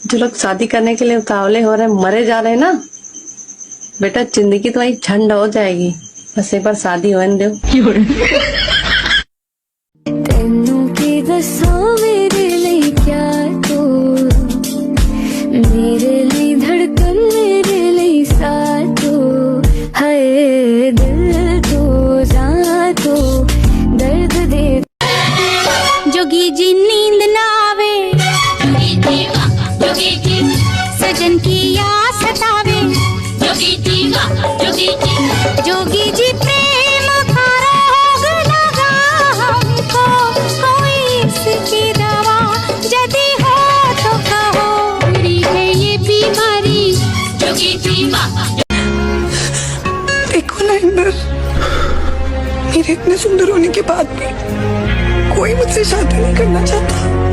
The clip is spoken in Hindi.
जो लोग शादी करने के लिए उतावले हो रहे हैं, मरे जा रहे हैं ना, बेटा जिंदगी तुम्हारी झंड हो जाएगी, बस एक बार शादी होने दो। तेनू की दसां मेरे लिए क्या तू, मेरे लिए धड़कन मेरे लिए साथ तू, हाय दिल तू जान तू दर्द दे। जोगी जी नींद ना आवे, जोगी जी सजन की याद सतावे, जोगी जी जोगी जी प्रेम का रोग लगा हमको, कोई इसकी दवा यदि हो तो कहो, मेरी है ये बीमारी, जोगी जी। देखो ना इंदर, मेरे इतने सुंदर होने के बाद भी कोई मुझसे शादी नहीं करना चाहता।